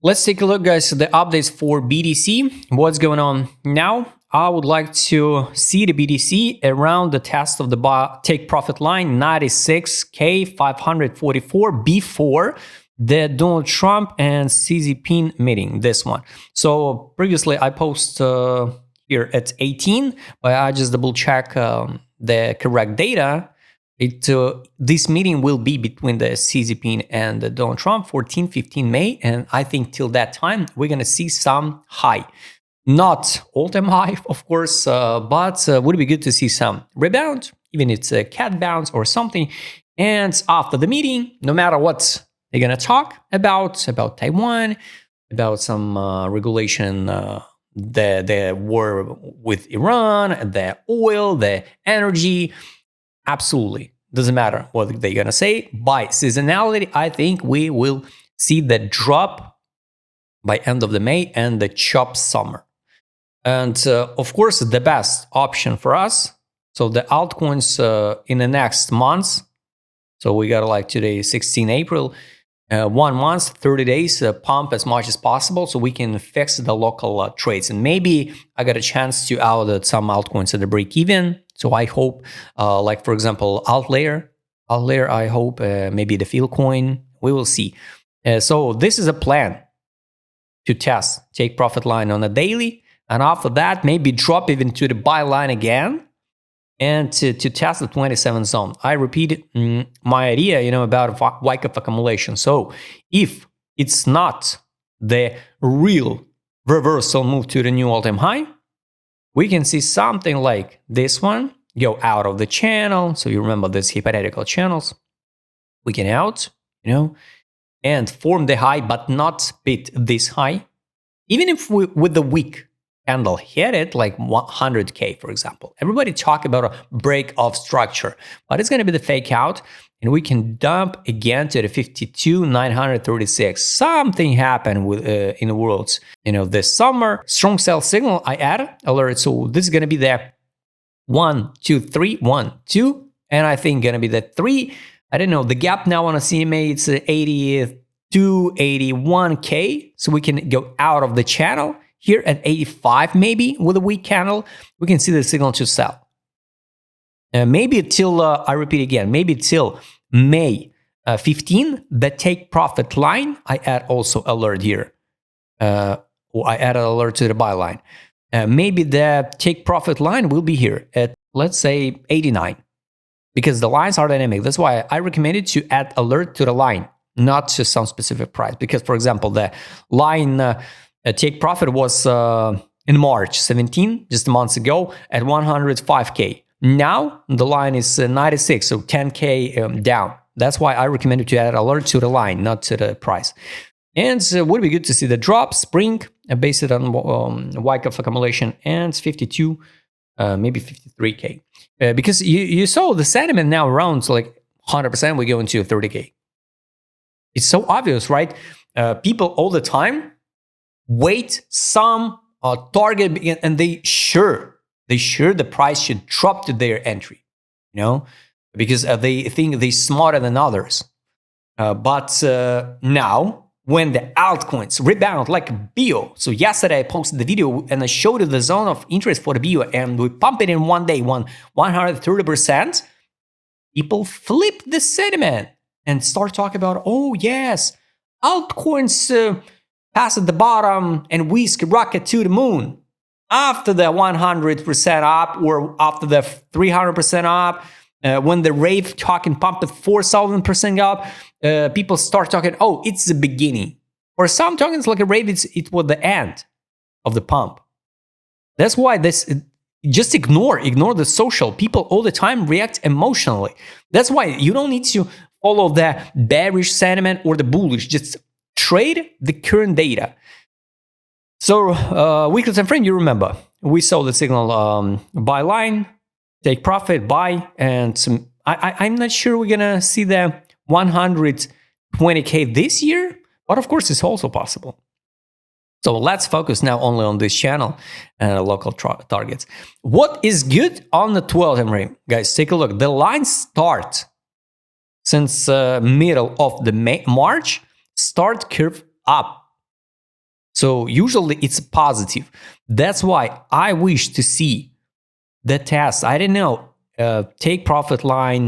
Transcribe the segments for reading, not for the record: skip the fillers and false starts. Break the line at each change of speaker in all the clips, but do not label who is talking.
Let's take a look, guys, at the updates for BTC. What's going on now? I would like to see the BTC around the test of the take profit line 96K 544 before the Donald Trump and Xi Jinping meeting, this one. So previously I post here at 18, but I just double check the correct data. This meeting will be between the Xi Jinping and the Donald Trump, 14-15 May, and I think till that time we're gonna see some high, not all-time high, of course, but would be good to see some rebound, even if it's a cat bounce or something. And after the meeting, no matter what they're gonna talk about Taiwan, about some regulation, the war with Iran, the oil, the energy. Absolutely. Doesn't matter what they're going to say. By seasonality, I think we will see the drop by end of the May and the chop summer. And of course, the best option for us. So the altcoins in the next months. So we got like today, 16 April, 1 month, 30 days, pump as much as possible so we can fix the local trades. And maybe I got a chance to out some altcoins at the break even. So I hope, like for example, Outlayer, I hope, maybe the field coin, we will see. So this is a plan to test take profit line on a daily. And after that, maybe drop even to the buy line again and to test the 27 zone. I repeat my idea, about Wyckoff accumulation. So if it's not the real reversal move to the new all-time high, we can see something like this one go out of the channel. So you remember these hypothetical channels. We can out, and form the high, but not beat this high. Even if we, with the weak candle, hit it like 100K, for example. Everybody talk about a break of structure, but it's going to be the fake out. And we can dump again to the 52,936. Something happened with in the world, this summer. Strong sell signal, I add alert. So this is going to be the 1, 2, 3, 1, 2. And I think going to be the 3. I don't know. The gap now on a CMA, it's 82, 81K. So we can go out of the channel. Here at 85, maybe with a weak candle, we can see the signal to sell. Maybe till, I repeat again, maybe till May 15, the take profit line, I add also alert here. I add an alert to the buy line. Maybe the take profit line will be here at, let's say, 89. Because the lines are dynamic. That's why I recommended to add alert to the line, not to some specific price. Because, for example, the line take profit was in March 17, just a month ago, at 105K. Now the line is 96, so 10K down. That's why I recommended to add alert to the line, not to the price. And would be good to see the drop, spring, based on Wyckoff accumulation, and 52, maybe 53K. Because you saw the sentiment now around like 100%, we go into 30K. It's so obvious, right? People all the time wait some target, and they sure the price should drop to their entry, because they think they're smarter than others. But now, when the altcoins rebound like BIO, so yesterday I posted the video and I showed you the zone of interest for the BIO, and we pump it in one day, 130%, people flip the sentiment and start talking about, oh yes, altcoins pass at the bottom and we rocket to the moon. After the 100% up or after the 300% up, when the rave talking pumped at 4,000% up, people start talking, oh, it's the beginning. For some tokens like a rave, it was the end of the pump. That's why just ignore the social. People all the time react emotionally. That's why you don't need to follow the bearish sentiment or the bullish. Just trade the current data. So weekly time frame, you remember, we saw the signal buy line, take profit, buy, and I'm not sure we're gonna see the 120K this year, but of course it's also possible. So let's focus now only on this channel and local targets. What is good on the 12-time frame? Guys, take a look. The lines start since middle of the March, start curve up. So usually it's positive. That's why I wish to see the test. I don't know, take profit line,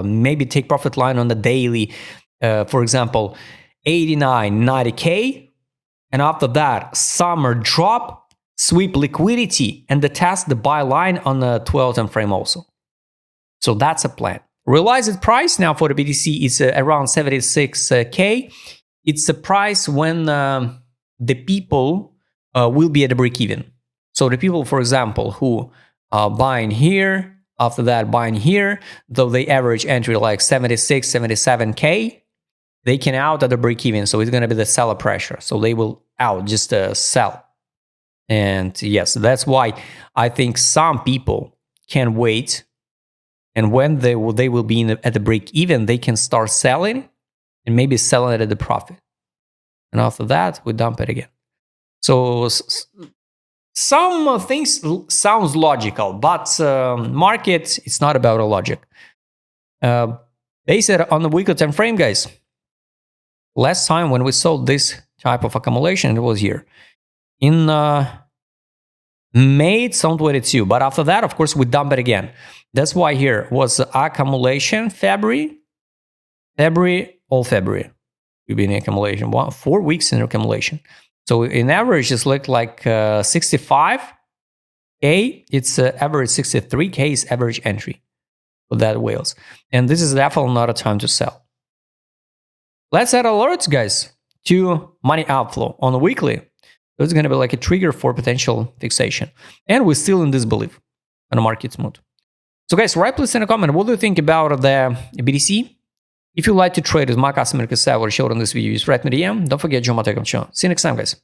maybe take profit line on the daily, for example, 89, 90K. And after that, summer drop, sweep liquidity, and the test the buy line on the 12 time frame also. So that's a plan. Realized price now for the BTC is around 76K. It's a price when the people will be at the break even. So the people, for example, who buying here, after that buying here, though they average entry like 76, 77K, they can out at the break even. So it's going to be the seller pressure. So they will out just sell. And yes, that's why I think some people can wait. And when they will be at the break even, they can start selling and maybe selling it at the profit. And after that, we dump it again. So some things sounds logical, but market, it's not about a logic. Based on the weekly time frame, guys. Last time when we sold this type of accumulation, it was here in May 2022. But after that, of course, we dump it again. That's why here was accumulation February, all February. We've been in accumulation, 4 weeks in accumulation. So in average, it's looked like 65K. It's average 63K is average entry for that whales. And this is definitely not a time to sell. Let's add alerts, guys, to money outflow on the weekly. So it's going to be like a trigger for potential fixation. And we're still in disbelief on the market's mood. So guys, write please in a comment, what do you think about the BTC? If you like to trade with my customer success or showed on this video, just write me a DM. Don't forget, join my Telegram channel. See you next time, guys.